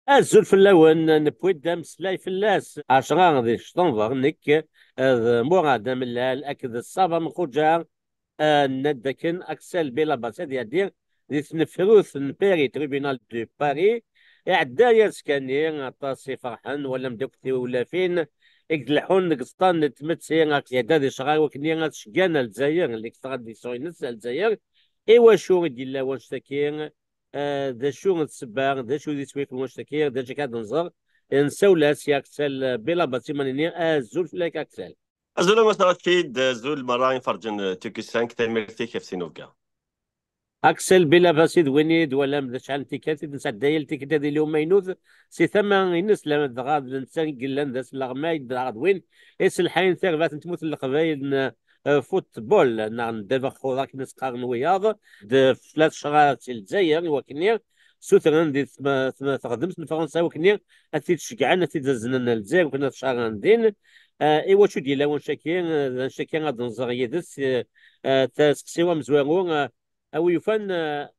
الزول فلاون نبويد مسلاي فلاس 10 دي شطنفر نك مراد من الأكد الصابة من خوجا ندكن أكسل بلا باسد يدير دي نفروث نبيري تريبينال دو باري إعدا يسكني غطاسي فرحان ولا مدوكتي ولا فين إكدلحون نقسطان نتمتسي يدا دي شغال وكني غاتشكانا الجزائر اللي كتغاد دي سوينس الجزائر إيوا شو يدي واش تاكين ذا شو نتسبار ذا شو دي سويف واش تاكين ذا جاكاد نزر نساولا سياكسل بلا باسي مانيني الزول فلاك أكسل. أزول مثلا أكيد زول مرة فرجن تيكي تيميرتي كيف سينوكا. اكسل بلا فاسيد وينيد ولا مدى شحال تيكات نسى دايل تيكات هذه اليوم ماينوث سي ثما ينس لا دغاد الانسان قلان ذا سلاغماي دغاد وين اس الحين ثيرفات تموت القبايل فوتبول نعم دابا خوراك نسقار وياض ثلاث شهرات الجزائر وكنيا سوثرن دي تخدمت من فرنسا وكنيا اثي تشجعنا اثي تزننا الجزائر وكنا شهر ندين ايوا شو ديال وان شاكين شاكين غاد نزغ يدس تسقسيوا مزوارون او يفن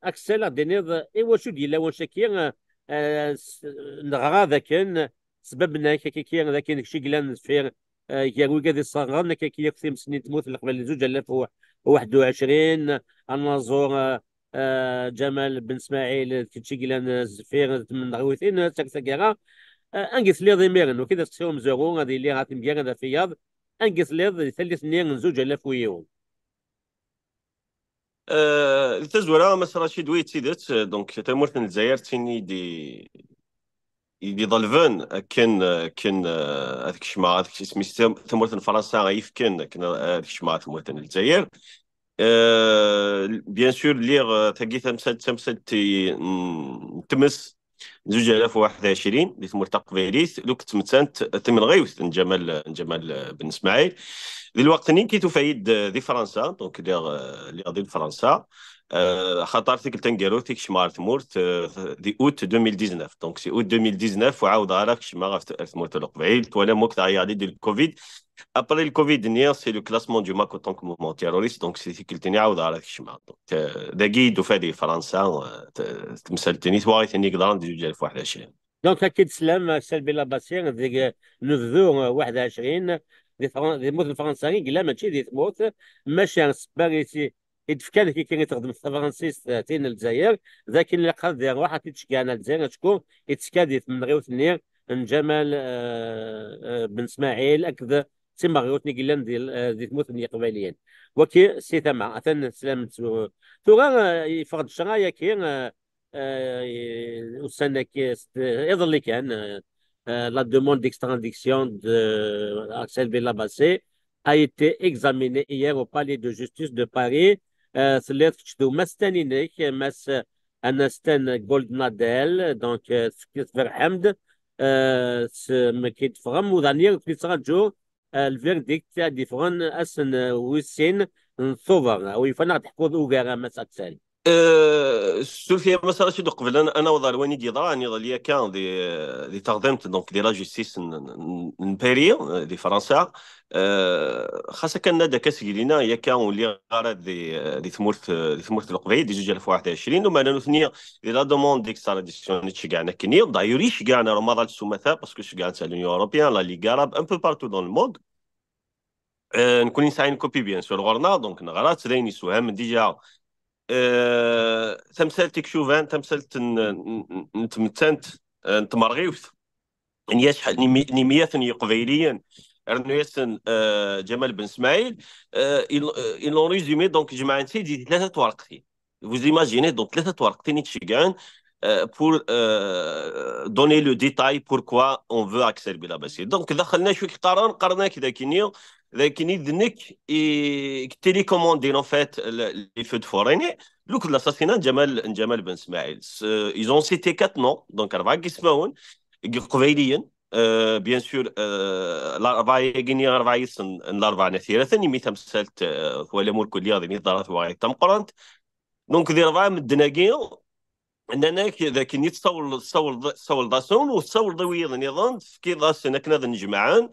اكسل دينيض ايوا شو ديال وان شاكين نغرا ذاك سببنا كي ذاك شي قلان فير يروي كذا صغرنا كي يكثم سنين تموت قبل زوج 2021 الناظور جمال بن اسماعيل كي قلان زفير من غوثين سكسكيرا انقص لي ضميرا وكذا تسيوم زورو هذه اللي غاتم كذا في ياض انقص لي ثلاث سنين زوج 1000 ويوم. التزويرة مثلا شي دويت سيدات دونك تمرت الجزائر تيني دي ضلفان كان هذاك الشماعة هذاك اسمي تمرت فرنسا غيف كان هذاك الشماعة تمرت الجزائر بيان سور ليغ تاكي تمثل تمس 2021 اللي تمر تقبيليت لوك تمتنت تمن غيوث جمال بن اسماعيل ذي الوقت نين كي تفايد ذي فرنسا دونك اللي غادي لفرنسا خاطر تيك تنقالو تيك شمار تمورت دي اوت 2019 دونك سي اوت 2019 وعاود راك شمار تمورت القبيل ولا موك غادي ديال الكوفيد. Après le Covid, c'est le classement du MAC en tant que mouvement terroriste, donc c'est ce qu'il tenait à voir avec Shima. Donc, دقيق دفادي فرنسا تمثل تني ثواري ثاني قدران دي جال في 21. دونك اكيد سلام سلبي لاباسير ديك نفذو 21 دي موت الفرنساوي قلا ماشي دي تموت ماشي سباريتي يتفكر كي كان يتخدم في فرنسيس تين الجزائر ذاك اللي قال دير واحد تشكانا الجزائر شكون يتسكادي من غير ثنير جمال بن اسماعيل اكذا تما غيوتني قلان دي تموت من قباليين وكي سي ثما اثن سلام ثورا يفقد الشرايا كي وسنة يظل كان la demande d'extradition d'Axel Bellabassé a été examinée hier au palais de justice de Paris. ثلاث كتشدو ما ستانينيك ماس انا ستان جولد ناديل دونك كيتفر حمد ما كيتفغم وذانير كيتراجو الفيرديكت تاع ديفرون اسن ويسين نثوفر ويفنى تحكوا اوغارا ماس اكسل. السلفيه مثلا شي قبل انا وضع الواني دي ضراني ضليا كان دي تقدمت دونك دي لا جوستيس نبيري دي فرنسا خاصه كان نادا كاسكيلينا هي كان ولي غارات دي ثمورت القبيل دي 2021 وما انا ثنيا دي لا دوموند ديكستراديسيون تشكعنا كني دايوري شكعنا رمضان السمثا باسكو شكعنا تاع لونيون اوروبيان لا ليغا اراب ان بو بارتو دون الموند نكون نسعين كوبي بيان سور غورنا دونك نغرات ريني سوهم ديجا تمثلت كشوفان تمثلت نتمتنت نتمرغيوث نيا شحال نيمية قبيليا رنويسن جمال بن اسماعيل ils l'ont résumé donc جماعة سيدي ثلاثة ورقتين vous imaginez donc ثلاثة ورقتين يتشجعن pour donner le détail pourquoi on veut Axel Bilabassi donc دخلنا شوي قرنا كذا كينيو لكن ذنك télécommandé en fait les feux de forêt لوك l'assassinat جمال بن اسماعيل ils ont cité quatre noms donc أربعة اسمهم قبيليا بيان سور الأربعة يجيني أربعة يسن الأربعة نثيرة ثاني مية تمثلت ولا مول كل ياضي نظارات وعي تم قرنت دونك ذي أربعة من الدناقين عندنا كذا كي تصول داسون وتصول ضوية نظام كي داسون كنا نجمعان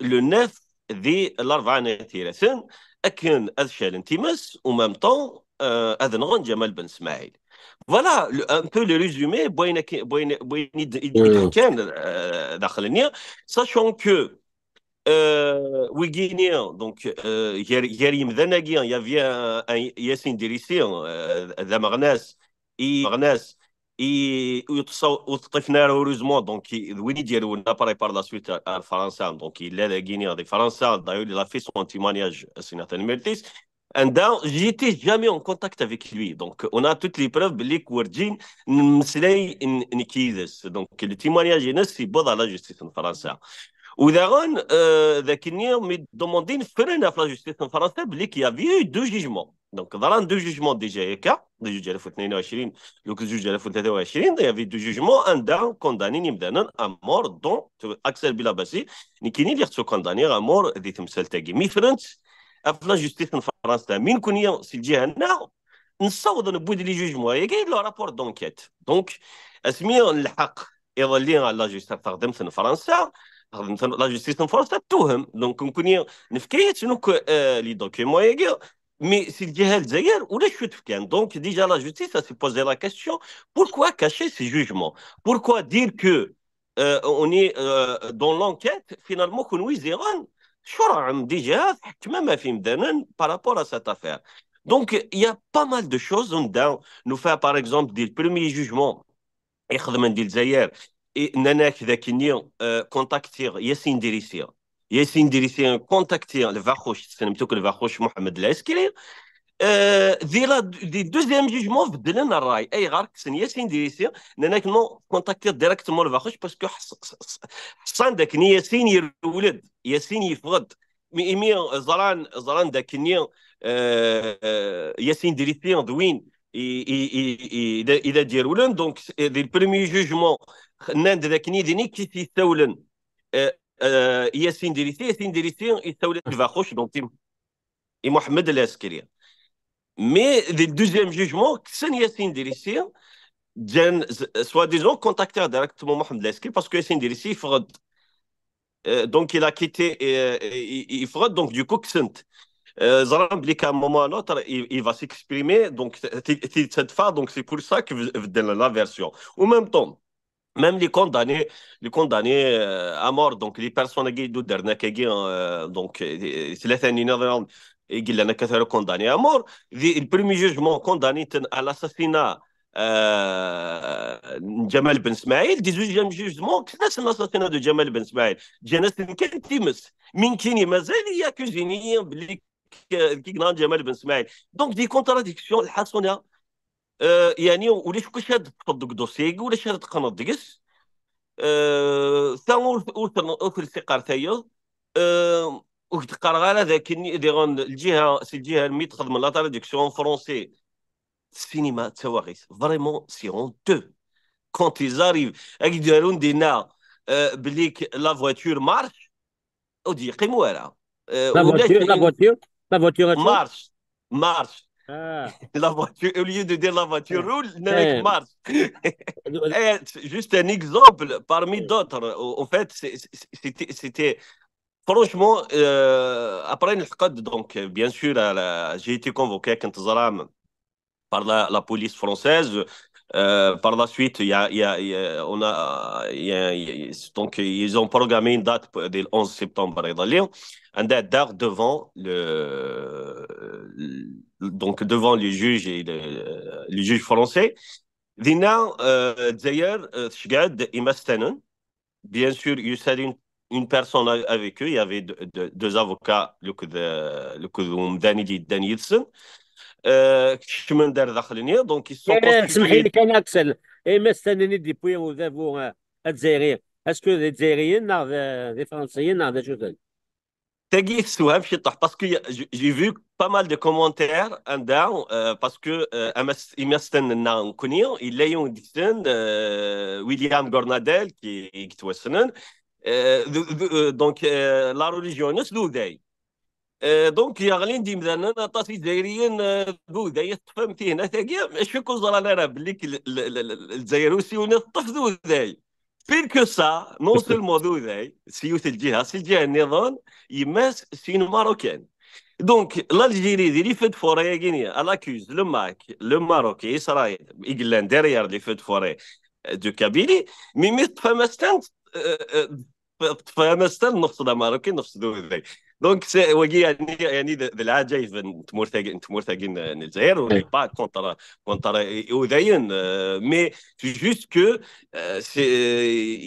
لو ناف ذي الأربعة نثيرة أكن أذشال انتماس ومام طون أذنغن جمال بن اسماعيل فوالا ان بو لو ريزومي بوين مم. يتحكى داخل النية. ساشون كو ويغينيا دونك ياري مذناقيا يافيا ياسين دريسي ذا مغناس وطفنا روزمون دونك وين يديروا ناباري بار لا سويت فرنسا دونك لا لا غينيا دي فرنسا دايو لا في سون تيمونياج سيناتان ميرتيس عندها جيتي جامي اون كونتاكت افيك لوي دونك اون ا توت لي بروف بلي ورجين نمسلاي نكيدس دونك لو تيمونياج ناس سي بوض على جوستيس فرنسا. واذا غان ذاك النيوم مي دوموندين فرنا في لا جوستيس فرنسا بلي كي يافي دو جيجمون دونك ضران دو جيجمون ديجا هكا دو 2022 لوك 2023 يافي دو جيجمون ان دا كوندانين يمدانا امور دون اكسل بلا باسي نكيني اللي خصو كونداني امور ذي تمثال تاكي مي فرنت في لا جوستيس فرنسا من كون سي الجهه هنا نصوض نبود لي جوجمون هي كاين لو رابور دونكيت دونك اسمي الحق يظلي على لا جوستيس تخدم في فرنسا مثلا لا جوستيس فرنسا توهم دونك نكون نفكيت شنو لي دوكيمون ياكي مي سي الجهه الجزائر ولا شو تفكان دونك ديجا لا جوستيس سي بوزي لا كيسيون بوركوا كاشي سي جوجمون بوركوا دير كو اوني دون لونكيت فينالمون كون ويزيران شو راه ديجا حكمه ما في مدانا بارابور ا سات افير دونك يا با مال دو شوز نو فا باغ اكزومبل دي البروميي جوجمون يخدم ندير الجزائر ناناك ذاك النيو كونتاكتير ياسين دريسي كونتاكتير الفاخوش سلمتوك الفاخوش محمد العسكري دي دوزيام جوجمون بدل لنا الراي اي غارك سن ياسين دريسي ناناك نو كونتاكتير ديريكتومون الفاخوش باسكو حصان ذاك ياسين يولد ياسين يفقد مي زران ذاك النيو ياسين دريسي دوين اذا دير ولن دونك دي البريمي جوجمون ناند ذاك نيدني كي يستولن ياسين دريسي يستولن الفاخوش دونك محمد العسكري مي دي دوزيام جوجمون كسن ياسين دريسي جان سوا ديزون كونتاكتير ديريكتومون محمد العسكري باسكو ياسين دريسي يفقد دونك il a quitté يفقد دونك دو كو كسنت زران بلي كان مومون لوتر il va s'exprimer donc cette fois donc c'est pour ça que dans la version ou même temps même les condamnés à mort donc les personnes qui دو درنا كي donc ثلاثه نينيرلاند يقول لنا كثر كونداني à mort le premier jugement condamné à l'assassinat جمال بن اسماعيل دي زوج جوجمون كناس الاساسينات دو جمال بن اسماعيل جناس كان تيمس من كيني مازال ياكوزيني بلي كي كنا جمال بن اسماعيل دونك دي كونتراديكسيون الحسنه يعني وليش كل شاد تصدق دوسيك ولا شاد تقنط دقس ثانو اوثر الثقار ثايا وتقار غالا ذاك ديغون الجهه سي الجهه المي تخدم لا تراديكسيون فرونسي السينما تواغيس فريمون سي هونتو كونت يزاريف يديرون دينا بليك لا فواتور مارش ودي قيم ورا لا ولاش فواتور لا فواتور لا فواتور اشو؟ مارش اه la voiture, au lieu de dire la voiture فاهم roule, Nanek فاهم. marche. C'est juste un exemple parmi d'autres. En fait, c'était franchement, après le FCAD, donc bien sûr, j'ai été convoqué à Kentzaram par la police française. Par la suite, on a, donc ils ont programmé une date du 11 septembre un date devant donc devant les juges et les juges français. Dina, d'ailleurs, bien sûr, il y a une personne avec eux. Il y avait deux avocats, le que Danielson. كشمن دار داخلين دونك ils sont سمح لي constitués. كان اكسل اي ما استناني دي بوي وذافو الجزائريين اسكو دي جزائريين نا دي فرنسيين نا دي شو تاقي السوام شي طاح باسكو جي فيو با مال دو كومونتير ان داون باسكو اما استنى نكونيو الا يوم ديسن ويليام غورناديل كي توسنن دونك لا ريليجيون ذو ذاي دونك يا غالين دي مثلا طاسي جزائريين ذو ذاي تفهم فيه هنا تاقي اش فيكم زرا انا بليك الجزائروسي ونطف ذو ذاي بير كو سا نون سولمون ذو ذاي سيوت الجهه سي الجهه النظام يماس سينو ماروكان دونك l'Algérie دي لي فو دو فوري غينيا elle accuse le Maroc et Israël يقلان derrière les feux de forêt de Kabylie مي تفهمستان تفهمستان نفس الماروكي نفس ذي دونك وقي يعني ذي العجائب تمورثاقين الجزائر وني با كونتر وذين مي سي جوست كو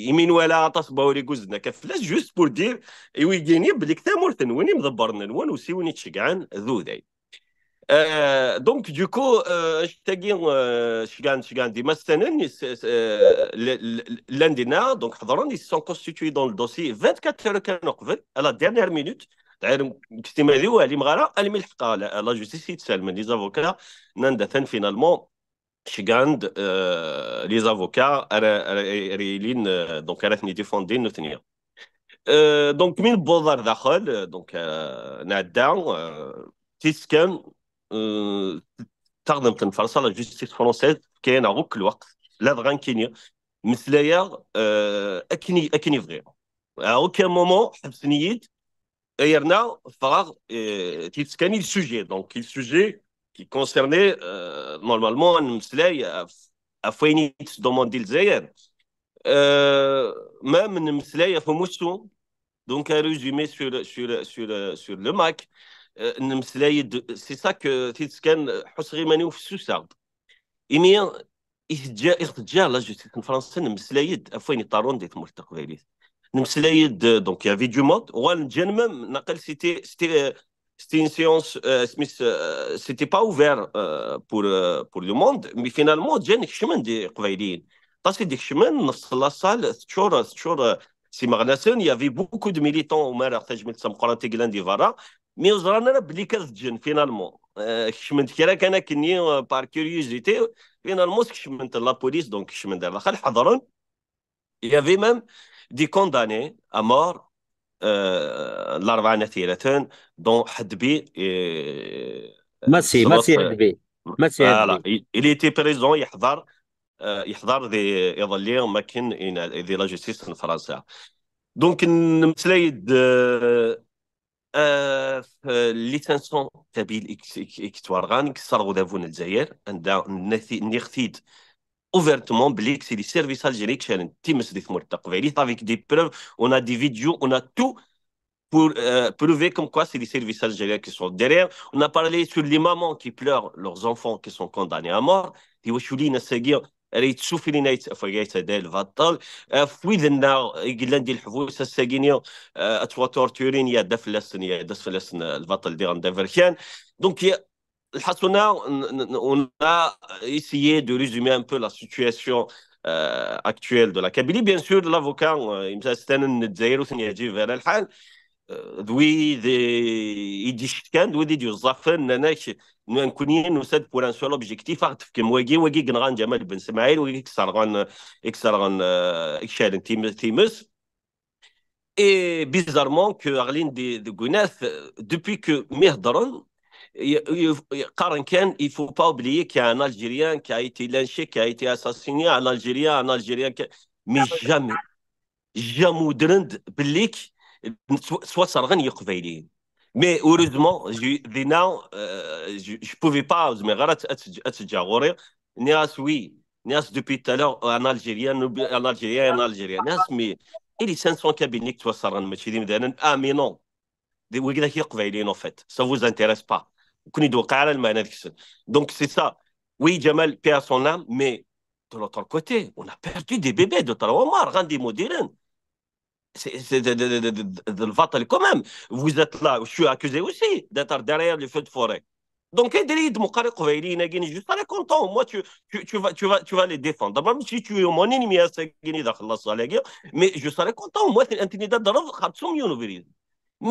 يمين ولا تصبوا لي كوزنا كفلاش جوست بور دير ويجيني بلي كتامورثن ويني مدبرنا الوان وسي ويني تشقعان ذو ذي دونك دوكو شتاقي شكان ديما ستانن لاندينا دونك حضرون ils sont constitués dans le dossier 24 heures كانوا قبل على dernière minute تعرف كتيما ذي والي مغارا اللي ملحقه لا جوستيس يتسال من لي زافوكا نندثن فينالمون شكاند لي زافوكا ريلين دونك راتني ديفوندين نثنيا دونك من بوضر داخل دونك نعدا تيسكن تخدم تنفرص لا جوستيس فرونسيز كاين غوك الوقت لا دغان كينيا مثليا اكني فغي اوكان مومون حبس نيت ايرنا فراغ تيسكاني السوجي دونك السوجي qui concernait normalement المسلاي افويني دوموندي الجزائر ما من المسلاي فموسو دونك ريزومي sur le Mac نمسلايد سي سا كو تيتسكان حسغي ماني في السوسارد إيمي إخجا لا جوستيس فرنسا نمسلايد أفوين طارون ديت مرتقباليت نمسلايد دونك يا فيديو مود وان جانمم نقل سيتي une séance سميث سيتي با اوفير بور لو موند مي فينالمون جاني كشمن دي قبايليين طاسي ديك الشمن نص لا سال ثشور سي مغناسون يافي بوكو دو ميليتون ومارا تجمل سمقرانتي كلاندي فارا مي وزرانا بلي كتجن فينالمون كشمنت كرا كان كني بار كيوريوزيتي فينالمون كشمنت لا بوليس دونك كشمنت دار الخل حضرون يافي ميم دي كونداني ا مور الاربعه نتيرتين دون حدبي ماسي تصلت هدبي ماسي فوالا هدبي il était présent يحضر ذي يظلي مكن ذي لا جوستيس في فرنسا دونك نمتلايد اللي تنسون تابيل اكتوارغان كسرغو دافون الجزائر عندها نيختيد ouvertement بلي que c'est les services algériens qui ont تيمس دي ثمور تقبيلي avec des preuves on a des vidéos on a tout pour prouver comme quoi c'est les services algériens qui sont derrière. On a parlé sur les mamans qui pleurent leurs enfants qui sont condamnés à mort. وشولينا ساقير ريت تشوفي لينا يتفقيت هذا البطل في ذنا يقلن ديال الحبوس الساقينيا اتوا تورتورين يا دفلسن البطل ديال دافركان دونك الحصنا on a essayé de résumer un peu la situation actuelle de la Kabylie. Bien sûr, l'avocat, il me s'est dit que vers الحال ذوي يدي كان ذوي دي الظفن نناش نكونين نسد بور ان سول اوبجيكتيف اغتف كم واقي كنغان جمال بن اسماعيل واقي كسرغان اكشال تيمس اي بيزارمون كو اغلين دي غوناث دوبي كو ميهضرن قارن كان il faut pas oublier qu'il y a un Algérien qui a été lynché qui a été assassiné un Algérien mais jamais درند بليك سوا صرغن يقبايلين مي اوريزمون دي ناو جو بوفي با مي غير اتجاغوري ناس وي ناس دوبي تالور ان الجيريان ناس مي الي 500 كابينيك توا صرغن ماشي دي مدانا مي نو دي وكذا يقبايلين اون فيت سا فوز انتيريس با كون يدوق على المعنى هذيك السن دونك سي سا وي جمال بي ا سون ام مي de l'autre côté on a perdu des bébés de Tarawamar غندي مديرين de le fatal quand même. Vous êtes là, je suis accusé aussi d'être derrière les feux de forêt. Donc, je serai content. Moi, tu vas les défendre. D'abord, si tu es mon ennemi, mais je serai content. Moi, c'est intimidant de l'autre,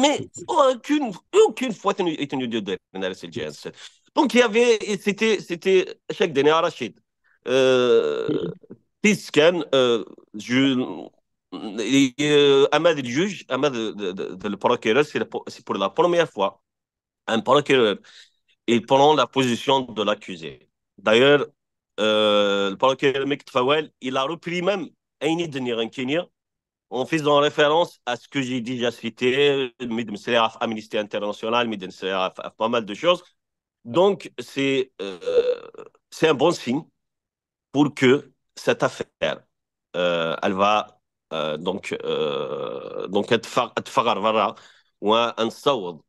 mais aucune fois, tu n'es de donc, il y avait, c'était chaque dernier Rachid. Tiscan, je Ahmed le juge, Ahmed le procureur, c'est pour la première fois un procureur il prend la position de l'accusé. D'ailleurs, le procureur Mick Tfawel, il a repris même Aini Denir en Kenya en faisant référence à ce que j'ai déjà cité, Amnesty International, pas mal de choses. Donc, c'est un bon signe pour que cette affaire, elle va اتفقر برا ونصوت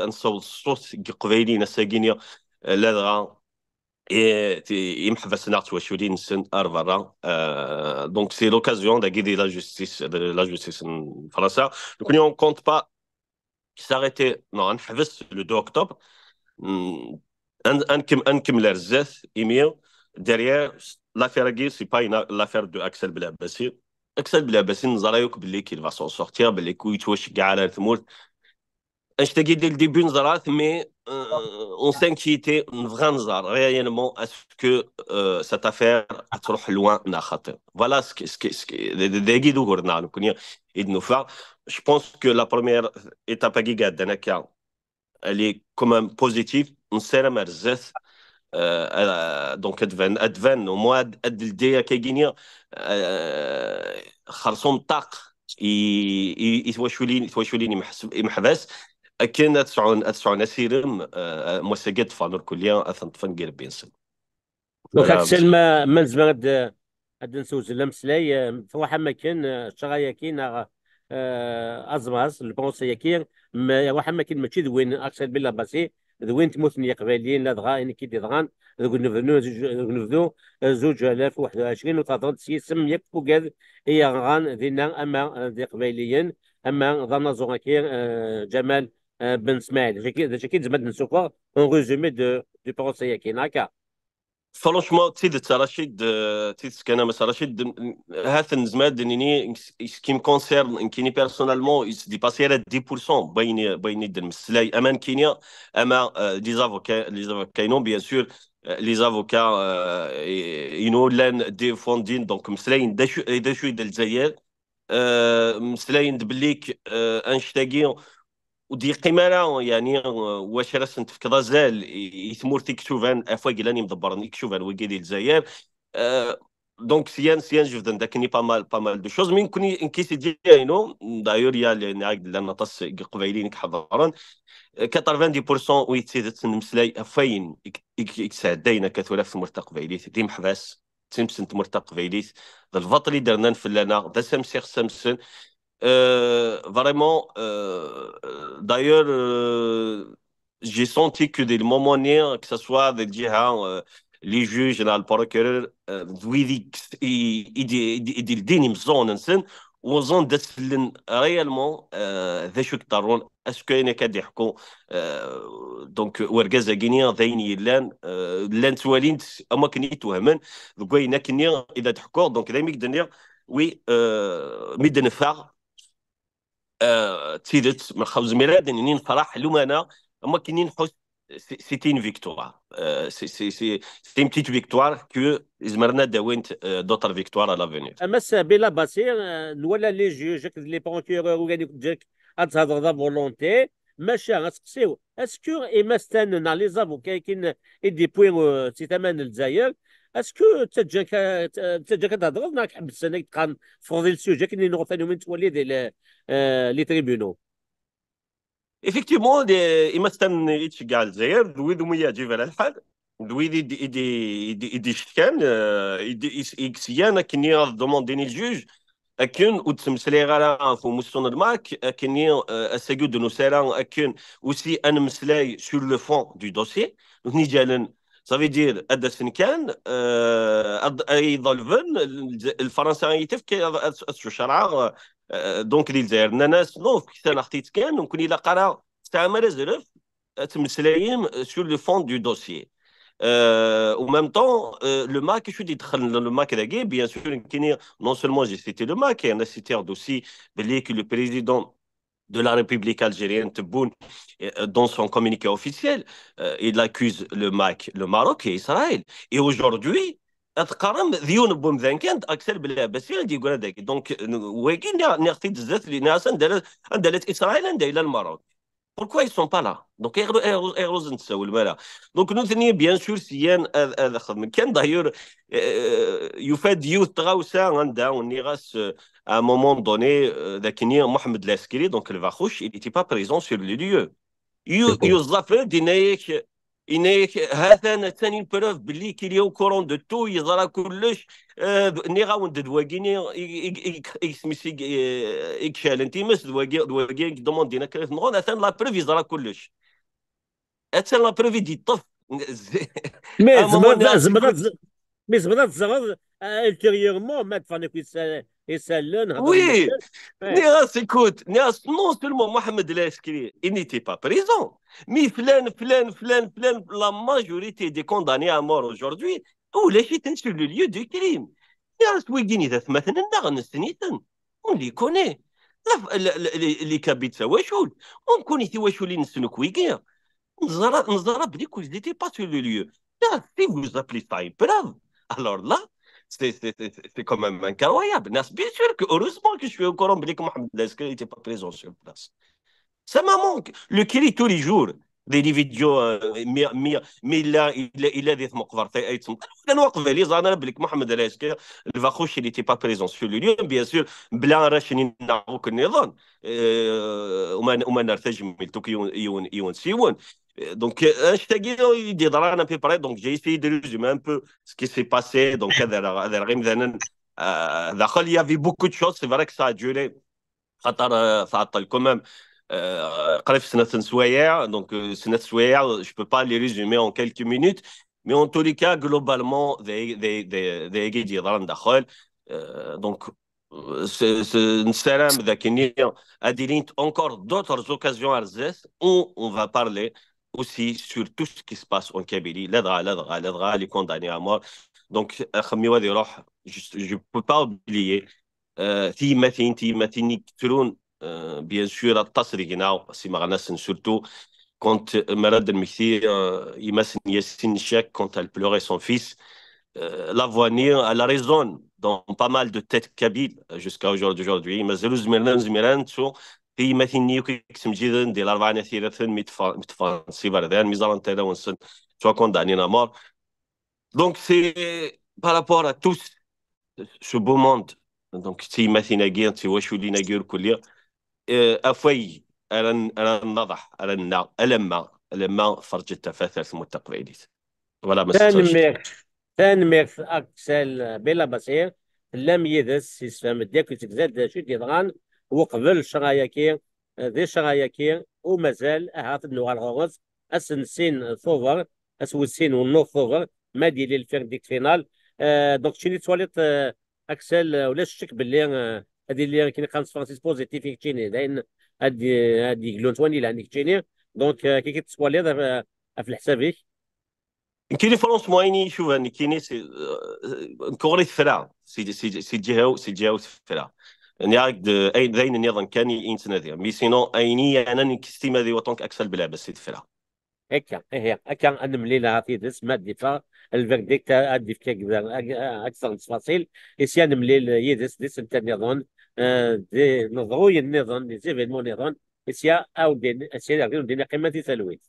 الصوت قبيلين الساكينيا لدغا يمحبس نعت وشولين سن برا دونك سي لوكازيون دا غيدي لا جوستيس فرنسا دونك اون كونت با s'arrêter non نحبس لو 2 اكتوبر نكمل الرزاث ايميل derrière l'affaire Aguirre c'est pas l'affaire de Axel Blabassi. Axel Blabassi نزرايوك باللي كي va s'en sortir باللي كويت واش كاع على ثمور اش تاقي ديال الديبي نزرات مي اون سانكيتي نبغى نزار réellement est-ce que cette affaire تروح لوان نا خاطر voilà داكي دورنا نكون يدنوفا je pense que la première étape qui قاعدنا كاع elle est quand même positive نسير مرزات دونك ادفان وموا اد الديا كيغينيا خرصوم طاق يتواشولين محبس كاين اتسعون اسيرم موسيقى فانور كليا اثن طفن قير بينسن دونك فوالا هادشي ما لازم غاد نسوز لمسلاي فواحد ما كان الشغايه كاين ازماس البونسيه كاين واحد ما كاين ماشي دوين اكثر بلا باسي دوين تموتني قباليين لا دغا يعني كي دغان نبدو 2021 وتضغط سم يكفو كاد هي غان دينا اما دي قباليين اما ظن زوغاكير جمال بن اسماعيل كي زعما نسوقوا اون ريزومي دو بونسيه كاين هكا. فرونشمون تيدت رشيد تيدت كان مس رشيد هاث نزماد نيني كيم كونسيرن كيني بيرسونالمون دي باسي على 10% بين الدم السلاي امان كينيا اما لي زافوكا كاينون بيان سور لي زافوكا ينو لان ديفوندين دونك مسلاين داشو يد الجزائر مسلاين دبليك انشتاقي ودي قيمة يعني واش راه في كرازال يثمور تيكتوفان افواق لاني مدبرني كتوفان وكيدي الجزائر دونك سيان جوفدن داكني با مال دو شوز من كوني انكيسي ديالو دايور يا اللي عاقد لنا طس قبيلين كحضران 90% ويتسيدت نمسلاي فين يكسعدينا كثوره في مرتقبيليت ديم حباس تمسنت مرتقبيليت ذا الفطري درنا في لنا ذا سمسيخ سمسن vraiment, d'ailleurs, j'ai senti que des moments nés, que ce soit des djihad, les juges, le procureur, يدير مزون انسان وزون دسلن ريالمون ذا شو يقدرون اسكو انا كاد يحكوا دونك ورقازا كينيا ذاين يلان لان توالين اما كني توهمن كوينا كنيا اذا تحكوا دونك ذا ميك وي ميدن فاغ تيدت من خمس ميلاد اني نفرح لومانا اما كاينين نحس سيتي اون فيكتوار سي une petite victoire que زمرنا داوينت دوتر فيكتوار على لافونير اما بلا باسير ولا لي جوج لي بونكيور وكاني جاك تهضر دا فولونتي ماشي غتسقسيو اسكو اما ستان لي زافوكا كاين دي بوين سي ثمن الجزائر اسكو تجاك تهضر معاك حبس انا تقان فوضي السوجي كاين نغطى من تولي ديال لي تريبيونو ايفيكتيفمون مثلا يتشجع الجزائر دوي دوميا جيف على الحال دوي يدي شكان يدي اكسيانا كني دومونديني الجوج اكن وتمسلي غالا في مستون الماك اكني اساكو دو نوسالا اكن وسي ان مسلاي سور لو فون دو دوسي نيجالن صافي دير هذا كان اي ظلفن الفرنساوي تفكي شرعه دونك ديال الجزائر ناس نوف كي انا خطيت كان نكون الا قرا استعمل زرف تمسلايم سور لو فون دو دوسي au même temps, le MAC, je dis le MAC est bien sûr, non seulement j'ai cité le MAC, il y en a cité aussi que le président de la République algérienne, Tebboune, dans son communiqué officiel, il accuse le MAC, le Maroc et Israël. Et aujourd'hui, اتقارن ذيون بومذان كانت اكثر باللاباسيه اللي يقول هذاك دونك ولكن نختي بزاف اللي ناس اندلت اسرائيل عندها الى المغرب Pourquoi ils sont pas là donc ايغروز نتساول مالا دونك نو ثاني بيان سور سيان هذا خدم كان دايور يفاد يوث تغاوسا عندها وني غاس à un moment donné ذاك محمد العسكري دونك الفاخوش il était pas présent sur le lieu يوظف دينايك إنايك هذا ثاني بروف باللي كي اليوم كورون دو تو يزرى كلش ني غاون دواكيني سميسي اكشال انت مس دواكي دوموند دينا كريف نغون ثان لا بروف يزرى كلش ثان لا بروف يدي طف مي ا مومون زبرات ناس زبرات يكوت مي زبرات زغر انتيريورمون ما تفانيك يسالن هضر وي المثل. Néas, écoute, Néas, non seulement Mohamed El Askri, il n'était pas présent, mais la majorité des condamnés à mort aujourd'hui, ou les chitaient sur le lieu du crime. Néas, Ouigini, مثلا نغن السنيتن on les connaît. اللي كابيت واشول on connaît واشول نسنك ويكيا نزرب بليك ils n'étaient pas sur le lieu. Néas, si vous appelez ça une preuve, alors là, c'est quand même incroyable. Bien sûr que, heureusement que je suis au courant que Mohamed Lesker n'était pas présent sur place. Ça m'a manqué. Le Kiri, tous les jours, des vidéos, mais il a des مقبرتي كان واقف لي زانا بليك محمد العسكري الفاخوش اللي تي با بريزون سور لو ليو بيان سور بلا راشنين نعوك النظام وما نرتجم ملتوك يون سيون donc je t'ai dit des draps à peu près donc j'ai essayé de résumer un peu ce qui s'est passé donc il y avait beaucoup de choses c'est vrai que ça a duré خطر تعطل quand même قريب سنة سوايع donc سنة سوايع je peux pas les résumer en quelques minutes mais en tous les cas globalement they يجي يضرن داخل donc نسلم ذاك النية أديرين encore d'autres occasions à Alsace où on va parler aussi sur tout ce qui se passe en Kabylie l'adra les condamnés à mort donc خمي وادي روح je peux pas oublier تيماتين يكثرون بيان سور التصريح سي مغناس سورتو كونت مراد المكثير يمسن ياسين الشاك كونت elle pleurait son fils l'avenir elle a raison dans pas mal de têtes kabyles jusqu'à aujourd'hui مازالوا زميران شو في مثل كيكسم جدا ديال 4 ثلاثة متفان سيبردان ميزان تالا ونسن شو كون دانينا مار donc c'est par rapport à tous ce beau monde donc تي مثل ناقير تي واش ولي ناقير كليا افوي انا نضح انا لما فرجت تفاثر المتقبلين ولا ما ستوجد تنميك تنميك أكسل بلا بصير لم يدس يسفهم ديك تزاد شو يضغان وقبل شرايكي ذي شرايكي ومازال هات النوع الغوز السن ثوفر السين والنو ثوفر ما ديال الفيرم ديك فينال دونك شيني تواليت اكسل ولا الشك باللي هذه اللي كاين 5 فرانسيس بوزيتيف كيتشيني لان هادي كلونتواني اللي عندك تشيني دونك كي كتسوالي في الحساب كاين فرونس مويني شوف اني كاين كوري ثرا سي جهه ثرا يعني عقد اي ذين النظام كان ينتنادي مي سينو ايني انا نكستيما ذي وطنك اكسل بلا بس ثرا هكا هي هكا انا ملينا في دس ما ديفا الفيرديكت ادي في اكثر تفاصيل اسيان مليل يدس ديس انت نظن دي نظرو النظام دي زيفينمون نظام اسيا او دي اسيا دي قيمه تسلوي